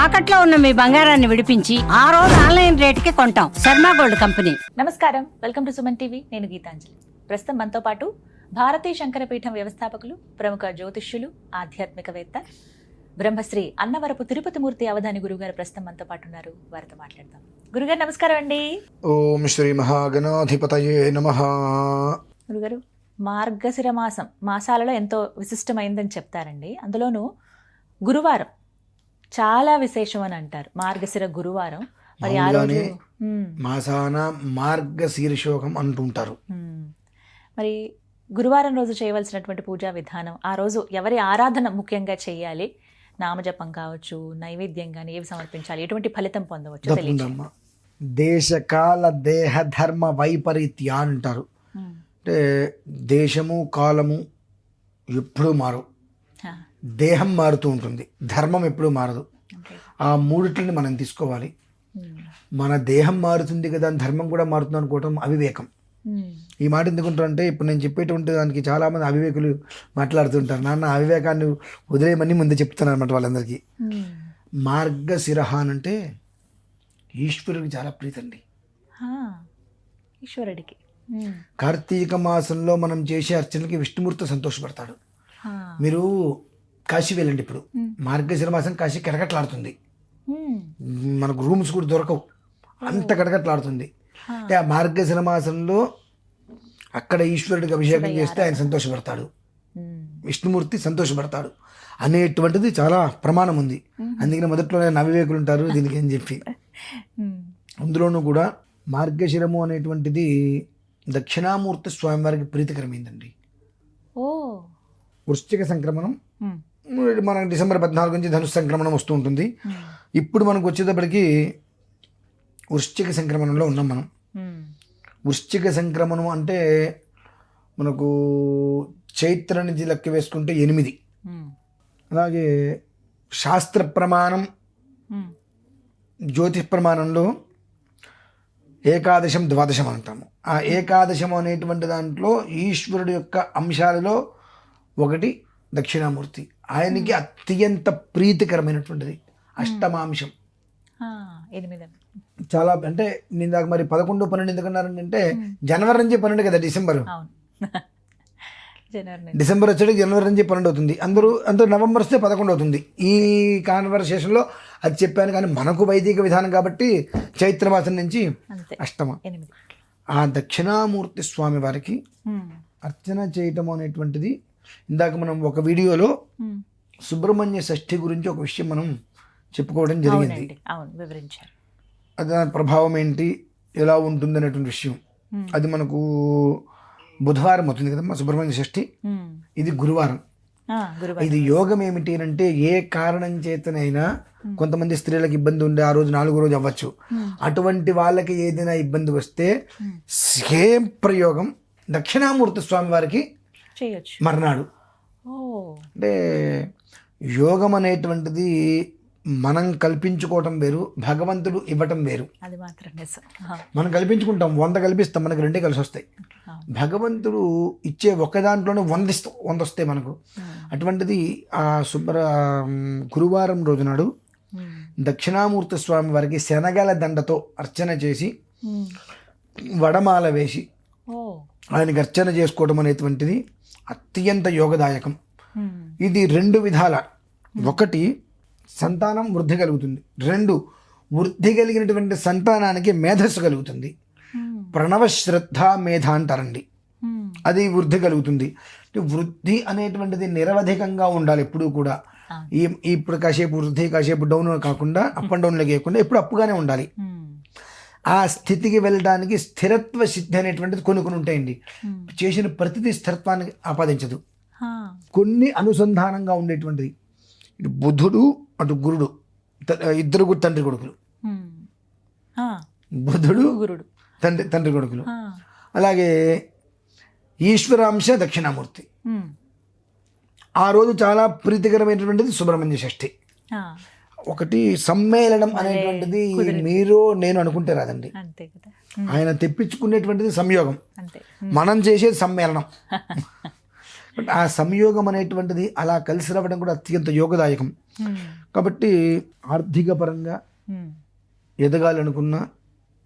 తాకట్లో ఉన్న మీ బంగారాన్ని విడిపించి ఆ రోజు ఆన్లైన్ రేటుకి కొంటాం. Sharma gold company. నమస్కారం, వెల్కమ్ టు సుమన్ టీవీ. నేను గీతాంజలి. ప్రస్తుతం మనతో పాటు భారతీ శంకరపీఠం వ్యవస్థాపకులు, ప్రముఖ జ్యోతిష్యులు, ఆధ్యాత్మికవేత్త బ్రహ్మశ్రీ అన్నవరపు తిరుపతి మూర్తి అవధాని గురుగారు ప్రస్తుతం మనతో పాటు ఉన్నారు. వారితో మాట్లాడదాం. గురుగారు నమస్కారం అండి. ఓం శ్రీ మహాగణాధిపతయే నమః. గురుగారు, మార్గశిర మాసాలలో ఎంతో విశిష్టమైందని చెప్తారండి. అందులోనూ గురువారం చాలా విశేషం అని అంటారు. మార్గశిర గురువారం. మరి ఆ రోజు మాసాన మార్గశీర్షోకం అంటుంటారు. మరి గురువారం రోజు చేయవలసినటువంటి పూజా విధానం, ఆ రోజు ఎవరి ఆరాధన ముఖ్యంగా చేయాలి, నామజపం కావచ్చు, నైవేద్యం కానీ ఏవి సమర్పించాలి, ఎటువంటి ఫలితం పొందవచ్చు? తప్పకుండా. దేశకాల దేహ ధర్మ వైపరీత్య అంటారు. అంటే దేశము కాలము ఎప్పుడూ మారు, దేహం మారుతూ ఉంటుంది, ధర్మం ఎప్పుడూ మారదు. ఆ మూడిటిని మనం తీసుకోవాలి. మన దేహం మారుతుంది కదా, ధర్మం కూడా మారుతుంది అనుకోవటం అవివేకం. ఈ మాట ఎందుకుంటారంటే, ఇప్పుడు నేను చెప్పేటువంటి దానికి చాలామంది అవివేకులు మాట్లాడుతుంటారు. నాన్న అవివేకాన్ని వదిలేయమని ముందు చెప్తున్నాను అనమాట వాళ్ళందరికీ. మార్గశిరహ అంటే ఈశ్వరుడికి చాలా ప్రీతండి. ఈశ్వరుడికి కార్తీక మాసంలో మనం చేసే అర్చనకి విష్ణుమూర్తి సంతోషపడతాడు. మీరు కాశీ వెళ్ళండి. ఇప్పుడు మార్గశిర మాసం కాశీ కడకట్లాడుతుంది. మనకు రూమ్స్ కూడా దొరకవు, అంత కడకట్లాడుతుంది. అంటే ఆ మార్గశిర మాసంలో అక్కడ ఈశ్వరుడికి అభిషేకం చేస్తే ఆయన సంతోషపడతాడు, విష్ణుమూర్తి సంతోషపడతాడు అనేటువంటిది చాలా ప్రమాణం ఉంది. అందుకని మొదట్లో అవివేకులు ఉంటారు దీనికి అని చెప్పి. అందులోనూ కూడా మార్గశిరము అనేటువంటిది దక్షిణామూర్తి స్వామివారికి ప్రీతికరమైందండి. వృశ్చిక సంక్రమణం మనకు డిసెంబర్ 14 నుంచి ధనుసు సంక్రమణం వస్తూ ఉంటుంది. ఇప్పుడు మనకు వచ్చేటప్పటికి వృశ్చిక సంక్రమణంలో ఉన్నాం మనం. వృశ్చిక సంక్రమణం అంటే మనకు చైత్ర నుంచి లెక్క వేసుకుంటే 8. అలాగే శాస్త్ర ప్రమాణం, జ్యోతిష్ ప్రమాణంలో ఏకాదశం 12 అంటాము. ఆ ఏకాదశం అనేటువంటి దాంట్లో ఈశ్వరుడు యొక్క అంశాలలో ఒకటి దక్షిణామూర్తి. ఆయనకి అత్యంత ప్రీతికరమైనటువంటిది అష్టమాంశం. 8 చాలా అంటే నేను దాకా మరి 11, 12 ఎందుకన్నారండి అంటే జనవరి నుంచి 12 కదా డిసెంబర్. డిసెంబర్ వచ్చేటికి జనవరి నుంచి 12 అవుతుంది. అందరూ నవంబర్ వస్తే 11 అవుతుంది. ఈ కాన్వర్సేషన్లో అది చెప్పాను. కానీ మనకు వైదిక విధానం కాబట్టి చైత్రమాసం నుంచి అష్టమ. ఆ దక్షిణామూర్తి స్వామి వారికి అర్చన చేయటం అనేటువంటిది, ఇందాక మనం ఒక వీడియోలో సుబ్రహ్మణ్య షష్ఠి గురించి ఒక విషయం మనం చెప్పుకోవడం జరిగింది. అది దాని ప్రభావం ఏంటి, ఎలా ఉంటుంది అనేటువంటి విషయం. అది మనకు బుధవారం అవుతుంది కదమ్మా సుబ్రహ్మణ్య షష్ఠి. ఇది గురువారం. ఇది యోగం ఏమిటి అంటే, ఏ కారణం చేతనైనా కొంతమంది స్త్రీలకు ఇబ్బంది ఉండే ఆ రోజు 4వ రోజు అవ్వచ్చు. అటువంటి వాళ్ళకి ఏదైనా ఇబ్బంది వస్తే సేమ్ ప్రయోగం దక్షిణామూర్తి స్వామి వారికి మర్నాడు. అంటే యోగం అనేటువంటిది మనం కల్పించుకోవటం వేరు, భగవంతుడు ఇవ్వటం వేరు. అది మాత్రం మనం కల్పించుకుంటాం, 100 కల్పిస్తాం, మనకు 2 కలిసి వస్తాయి. భగవంతుడు ఇచ్చే ఒక దాంట్లోనే 100 వస్తాయి మనకు. అటువంటిది ఆ గురువారం రోజు నాడు దక్షిణామూర్తి స్వామి వారికి శనగల దండతో అర్చన చేసి వడమాల వేసి ఆయనకి అర్చన చేసుకోవడం అనేటువంటిది అత్యంత యోగదాయకం. ఇది 2 విధాల. ఒకటి, సంతానం వృద్ధి కలుగుతుంది. 2, వృద్ధి కలిగినటువంటి సంతానానికి మేధస్సు కలుగుతుంది. ప్రణవ శ్రద్ధ మేధ అంటారండి, అది వృద్ధి కలుగుతుంది. వృద్ధి అనేటువంటిది నిరవధికంగా ఉండాలి ఎప్పుడూ కూడా. ఇప్పుడు కాసేపు వృద్ధి కాసేపు డౌన్ కాకుండా, అప్ అండ్ డౌన్ లేకుండా ఎప్పుడు అప్పుగానే ఉండాలి. ఆ స్థితికి వెళ్ళడానికి స్థిరత్వ సిద్ధి అనేటువంటిది కొన్ని ఉంటాయండి. చేసిన ప్రతిదీ స్థిరత్వాన్ని ఆపాదించదు. కొన్ని అనుసంధానంగా ఉండేటువంటిది. ఇటు బుధుడు అటు గురుడు, ఇద్దరు తండ్రి కొడుకులు. బుధుడు తండ్రి కొడుకులు. అలాగే ఈశ్వరాంశ దక్షిణామూర్తి. ఆ రోజు చాలా ప్రీతికరమైనటువంటిది సుబ్రహ్మణ్య షష్ఠి. ఒకటి సమ్మేళనం అనేటువంటిది మీరు నేను అనుకుంటే రాదండి. ఆయన తెప్పించుకునేటువంటిది సంయోగం, మనం చేసేది సమ్మేళనం. ఆ సంయోగం అనేటువంటిది అలా కలిసి రావడం కూడా అత్యంత యోగదాయకం. కాబట్టి ఆర్థిక పరంగా ఎదగాలనుకున్న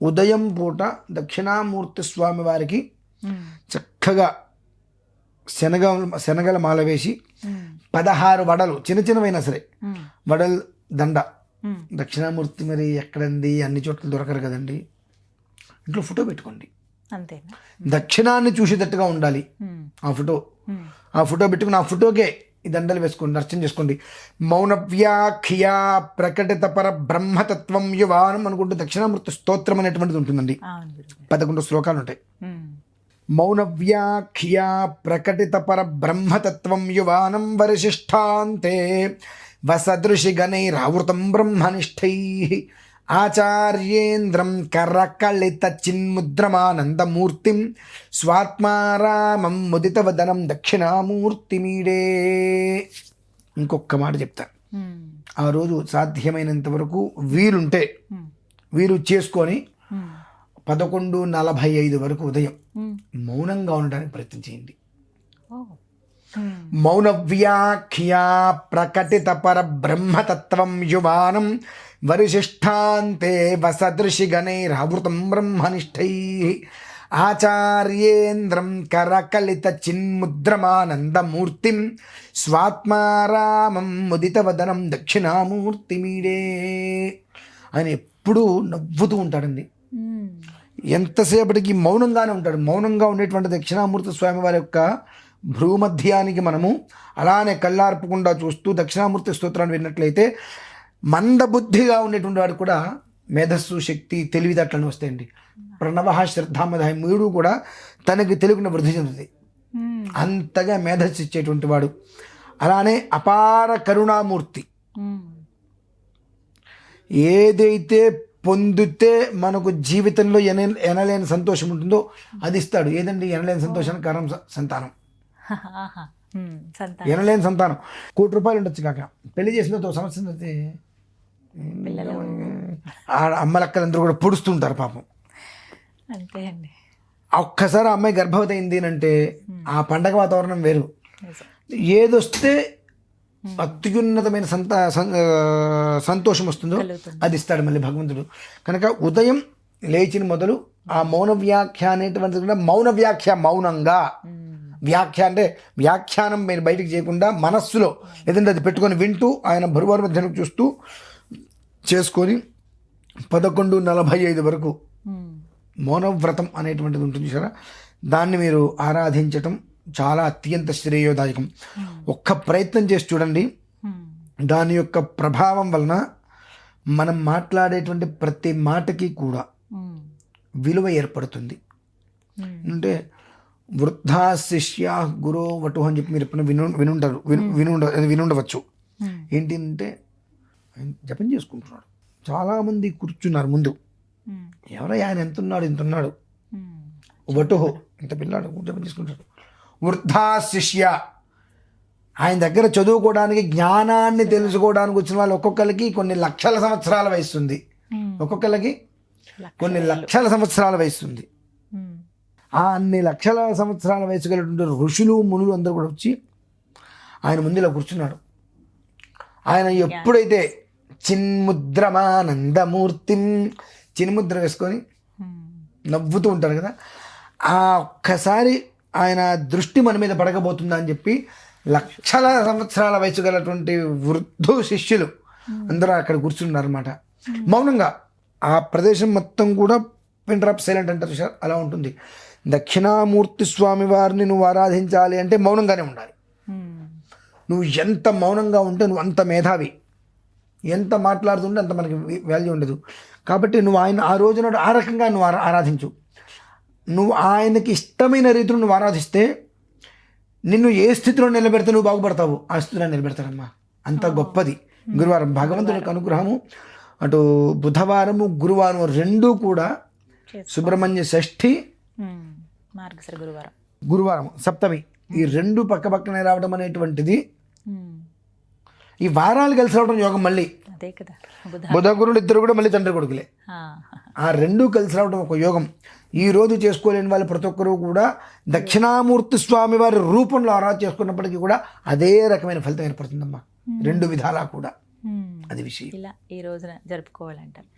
ఉదయం పూట దక్షిణామూర్తి స్వామి వారికి చక్కగా శనగల మాల వేసి 16 వడలు చిన్న చిన్నవైనా సరే వడలు దండ. దక్షిణామూర్తి మరి ఎక్కడండి, అన్ని చోట్ల దొరకరు కదండి. ఇంట్లో ఫోటో పెట్టుకోండి, అంతేనా? దక్షిణాన్ని చూసేటట్టుగా ఉండాలి ఆ ఫోటో. ఆ ఫోటో పెట్టుకుని ఆ ఫోటోకే ఈ దండలు వేసుకోండి, అర్చన చేసుకోండి. మౌన వ్యాఖ్యా ప్రకటిత పర బ్రహ్మతత్వం యువానం అనుకుంటూ దక్షిణామూర్తి స్తోత్రం అనేటువంటిది ఉంటుందండి. 11 శ్లోకాలు ఉంటాయి. మౌన వ్యాఖ్యా ప్రకటిత పర బ్రహ్మతత్వం యువానం వరిశిష్టాంతే వసదృశి గణైరావృతం బ్రహ్మనిష్టై ఆచార్యేంద్రం కరకళిత చిన్ముద్రమానందమూర్తిం స్వాత్మారామం ముదితవదనం దక్షిణామూర్తిమీడే. ఇంకొక మాట చెప్తా. ఆ రోజు సాధ్యమైనంత వరకు వీలుంటే వీరు చేసుకొని 11:45 వరకు ఉదయం మౌనంగా ఉండడానికి ప్రయత్నం చేయండి. మౌన వ్యాఖ్యా ప్రకటిత పర బ్రహ్మతత్వం యువానం వరిశిష్టాంతే వసదృశి గణైరావృతం బ్రహ్మనిష్టై ఆచార్యేంద్రం కరకలిత చిన్ముద్రమానందమూర్తిం స్వాత్మారామం ముదితవదనం దక్షిణామూర్తిమీడే. ఆయన ఎప్పుడూ నవ్వుతూ ఉంటాడండి, ఎంతసేపటికి మౌనంగానే ఉంటాడు. మౌనంగా ఉండేటువంటి దక్షిణామూర్తి స్వామి వారి యొక్క భ్రూమధ్యానికి మనము అలానే కళ్ళార్పకుండా చూస్తూ దక్షిణామూర్తి స్తోత్రాన్ని విన్నట్లయితే మందబుద్ధిగా ఉండేటువంటి వాడు కూడా మేధస్సు, శక్తి, తెలివితేటలను వస్తాయండి. ప్రణవ శ్రద్ధామధాయం 3 కూడా తనకి తెలియకుండా వృద్ధి చెందుతుంది. అంతగా మేధస్సు ఇచ్చేటువంటి వాడు. అలానే అపార కరుణామూర్తి. ఏదైతే పొందితే మనకు జీవితంలో ఎనలేని సంతోషం ఉంటుందో అది ఇస్తాడు. ఏదండి ఎనలేని సంతోషానికి కారణం? సంతానం. ఎనలేని సంతానం. 1 కోటి రూపాయలు ఉండొచ్చు కాక పెళ్లి చేసిన సంవత్సరం అయితే అమ్మలక్కలందరూ కూడా పొడుస్తుంటారు పాపం. అంతే అండి. ఒక్కసారి ఆ అమ్మాయి గర్భవతి అయింది అంటే ఆ పండగ వాతావరణం వేరు. ఏదొస్తే అత్యున్నతమైన సంతోషం వస్తుందో అది ఇస్తాడు మళ్ళీ భగవంతుడు. కనుక ఉదయం లేచిన మొదలు ఆ మౌన వ్యాఖ్య అనేటువంటిది కూడా మౌన వ్యాఖ్య, మౌనంగా వ్యాఖ్య అంటే వ్యాఖ్యానం మీరు బయటికి చేయకుండా మనస్సులో ఏదంటే అది పెట్టుకొని వింటూ ఆయన భరువారి మధ్యలో చూస్తూ చేసుకొని 11:45 వరకు మౌనవ్రతం అనేటువంటిది ఉంటుంది చూసారా, దాన్ని మీరు ఆరాధించటం చాలా అత్యంత శ్రేయోదాయకం. ఒక్క ప్రయత్నం చేసి చూడండి. దాని యొక్క ప్రభావం వలన మనం మాట్లాడేటువంటి ప్రతి మాటకి కూడా విలువ ఏర్పడుతుంది. అంటే వృద్ధా శిష్యా గురో వటు అని చెప్పి మీరు ఎప్పుడైనా వినుండవచ్చు. ఏంటి అంటే జపం చేసుకుంటున్నాడు, చాలామంది కూర్చున్నారు ముందు. ఎవరో ఆయన ఎంతున్నాడు, ఇంతున్నాడు, వటుహో ఇంత పిల్లాడు జపం చేసుకుంటాడు. వృద్ధా శిష్య, ఆయన దగ్గర చదువుకోవడానికి, జ్ఞానాన్ని తెలుసుకోవడానికి వచ్చిన వాళ్ళు ఒక్కొక్కరికి కొన్ని లక్షల సంవత్సరాల వయసు ఉంది, ఒక్కొక్కరికి కొన్ని లక్షల సంవత్సరాల వయసు ఉంది. ఆ అన్ని లక్షల సంవత్సరాల వయసు కలిగినటువంటి ఋషులు, మునులు అందరూ కూడా వచ్చి ఆయన ముందు ఇలా కూర్చున్నాడు. ఆయన ఎప్పుడైతే చిన్ముద్రమానందమూర్తిం, చిన్ముద్ర వేసుకొని నవ్వుతూ ఉంటారు కదా, ఆ ఒక్కసారి ఆయన దృష్టి మన మీద పడకపోతుందా అని చెప్పి లక్షల సంవత్సరాల వయసు గలటువంటి వృద్ధు శిష్యులు అందరూ అక్కడ కూర్చున్నారు అనమాట. మౌనంగా ఆ ప్రదేశం మొత్తం కూడా పిన్ డ్రాప్ సైలెంట్ అంటారు సార్, అలా ఉంటుంది. దక్షిణామూర్తి స్వామి వారిని నువ్వు ఆరాధించాలి అంటే మౌనంగానే ఉండాలి. నువ్వు ఎంత మౌనంగా ఉంటే నువ్వు అంత మేధావి, ఎంత మాట్లాడుతుంటే అంత మనకి వాల్యూ ఉండదు. కాబట్టి నువ్వు ఆయన ఆ రోజు నాడు ఆ రకంగా నువ్వు ఆరాధించు. నువ్వు ఆయనకి ఇష్టమైన రీతిలో నువ్వు ఆరాధిస్తే నిన్ను ఏ స్థితిలో నిలబెడితే నువ్వు బాగుపడతావు ఆ స్థితిలో నిలబెడతాడమ్మా. అంత గొప్పది గురువారం. భగవంతుడి యొక్క అనుగ్రహము అటు బుధవారము, గురువారం 2 కూడా సుబ్రహ్మణ్య షష్ఠి, మార్గశిర గురువారం సప్తమి, ఈ 2 పక్క పక్కనే రావడం అనేటువంటిది, ఈ వారాలు కలిసి రావడం యోగం. మళ్ళీ అదే కదా, బుధ గురుడు ఇద్దరు కూడా మళ్ళీ తండ్రి కొడుకులే. ఆ 2 కలిసి రావడం ఒక యోగం. ఈ రోజు చేసుకోలేని వాళ్ళు ప్రతి ఒక్కరూ కూడా దక్షిణామూర్తి స్వామి వారి రూపంలో ఆరాధన చేసుకున్నప్పటికీ కూడా అదే రకమైన ఫలితం ఏర్పడుతుందమ్మా, 2 విధాలా కూడా. అది విషయం. ఇలా ఈ రోజున జరుపుకోవాలంటారు.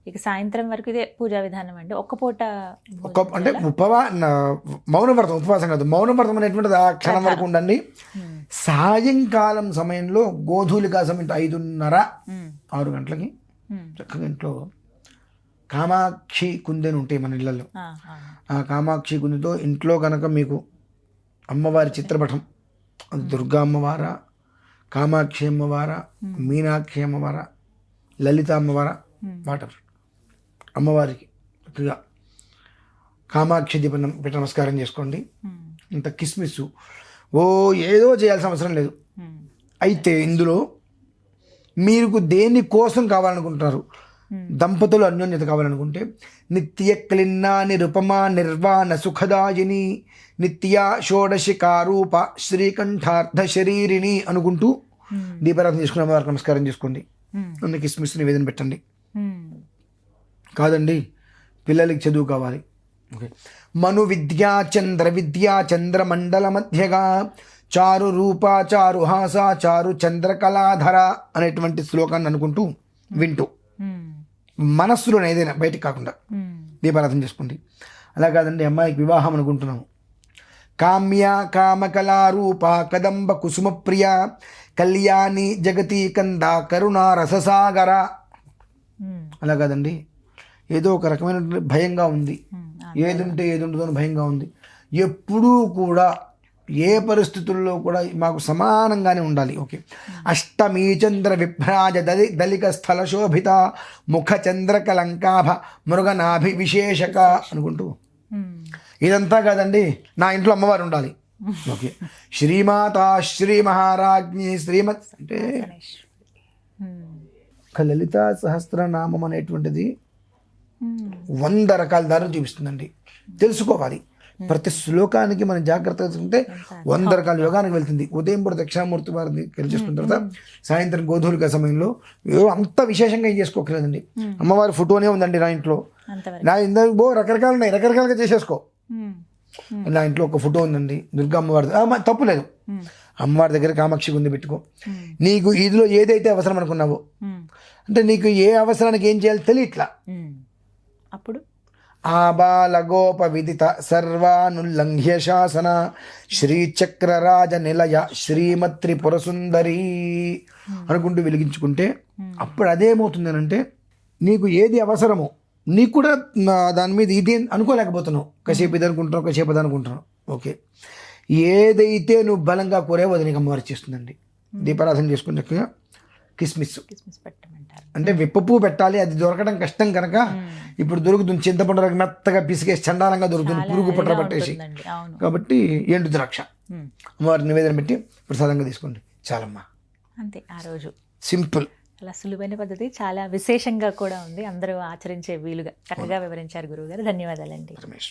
ఇక సాయంత్రం వరకు ఇదే పూజా విధానం అండి. ఒక్క పూట అంటే ఉపవాసం కాదు, మౌనవ్రతం అనేటువంటిది ఆ క్షణం వరకు ఉండండి. సాయంకాలం సమయంలో గోధూలికా సమయం 5:30, 6 గంటలకి చక్కగా ఇంట్లో కామాక్షి కుందెని ఉంటాయి మన ఇళ్లలో. ఆ కామాక్షి కుందెతో ఇంట్లో కనుక మీకు అమ్మవారి చిత్రపటం, అది దుర్గా అమ్మవారా, కామాక్షి అమ్మవారా, మీనాక్షి అమ్మవారా, లలిత అమ్మవారా, వాటర్ అమ్మవారికి చక్కగా కామాక్షి దీపం పెట్టి నమస్కారం చేసుకోండి. ఇంత కిస్మిస్ ఏదో చేయాల్సిన అవసరం లేదు. అయితే ఇందులో మీకు దేని కోసం కావాలనుకుంటున్నారు, దంపతులు అన్యోన్యత కావాలనుకుంటే నిత్య క్లిన్నా నిరుపమా నిర్వాణ సుఖదాయిని నిత్య షోడశికారూప శ్రీకంఠార్థ శరీరిణి అనుకుంటూ దీపారాధన చేసుకుని అమ్మవారికి నమస్కారం చేసుకోండి. అందుకే కిస్మిస్ నివేదన పెట్టండి. కాదండి పిల్లలకి చదువు కావాలి, ఓకే, మను విద్యా చంద్ర మండల మధ్యగా చారు రూప చారు హాస చారు చంద్రకళాధర అనేటువంటి శ్లోకాన్ని అనుకుంటూ వింటూ మనస్సులో ఏదైనా బయటికి కాకుండా దీపారాధన చేసుకోండి. అలా కాదండి అమ్మాయికి వివాహం అనుకుంటున్నాము, కామ్య కామకళారూప కదంబ కుసుమ ప్రియ కళ్యాణి జగతి కంద కరుణా రససాగర. అలా కాదండి ఏదో ఒక రకమైన భయంగా ఉంది, ఏదుంటే ఏదుంటుందో అని భయంగా ఉంది. ఎప్పుడూ కూడా ఏ పరిస్థితుల్లో కూడా మాకు సమానంగానే ఉండాలి. ఓకే, అష్టమీ చంద్ర విభ్రాజ దళిక స్థల శోభిత ముఖ చంద్రకలంకాభ మృగనాభి విశేషక అనుకుంటూ ఇదంతా కాదండి నా ఇంట్లో అమ్మవారు ఉండాలి. ఓకే, శ్రీమాత శ్రీ మహారాజ్ఞి శ్రీమత్ అంటే ఒక లలితా సహస్రనామం అనేటువంటిది 100 రకాల దారులు చూపిస్తుందండి. తెలుసుకోవాలి. ప్రతి శ్లోకానికి మనం జాగ్రత్తగా తీసుకుంటే 100 రకాల యోగానికి వెళ్తుంది. ఉదయం పూట దక్షిణామూర్తి వారిని కలిసేసుకున్న తర్వాత సాయంత్రం గోధూలిక సమయంలో అంత విశేషంగా ఏం చేసుకోకలేదండి. అమ్మవారి ఫోటోనే ఉందండి నా ఇంట్లో. నా ఇందులో రకరకాలు ఉన్నాయి, రకరకాలుగా చేసేసుకో. నా ఇంట్లో ఒక ఫోటో ఉందండి దుర్గా అమ్మవారి, తప్పు లేదు. అమ్మవారి దగ్గర కామాక్షి గుంది పెట్టుకో. నీకు ఇదిలో ఏదైతే అవసరం అనుకున్నావో, అంటే నీకు ఏ అవసరానికి ఏం చేయాలి తెలియట్లా, అప్పుడు ఆబాలగోప విదిత సర్వానుల్లంఘ్య శాసన శ్రీచక్రరాజ నిలయ శ్రీమత్రిపుర సుందరి అనుకుంటూ వెలిగించుకుంటే అప్పుడు అదేమవుతుంది అంటే నీకు ఏది అవసరమో నీకు కూడా దాని మీద ఇది అనుకోలేకపోతున్నావు. కాసేపు ఇది అనుకుంటున్నావు, కాసేపు అది అనుకుంటున్నావు. ఓకే, ఏదైతే నువ్వు బలంగా కోరేవో అది నీకు అమ్మవారు చేస్తుందండి. దీపారాధన చేసుకుని చక్కగా కిస్మిస్ పెట్టమంటారు. అంటే విప్పపు పెట్టాలి, అది దొరకడం కష్టం కనుక ఇప్పుడు దొరుకుతుంది. చింతపండు మెత్తగా పిసికేసి చండాలంగా దొరుకుతుంది, పురుగు పుట్ర పట్టేసి. కాబట్టి ఎండు ద్రాక్ష అమ్మవారి నివేదన పెట్టి ప్రసాదంగా తీసుకోండి చాలమ్మా. అంతే, ఆ రోజు సింపుల్. అలా సులువైన పద్ధతి, చాలా విశేషంగా కూడా ఉంది. అందరూ ఆచరించే వీలుగా చక్కగా వివరించారు గురువుగారు. ధన్యవాదాలండి. రమేష్.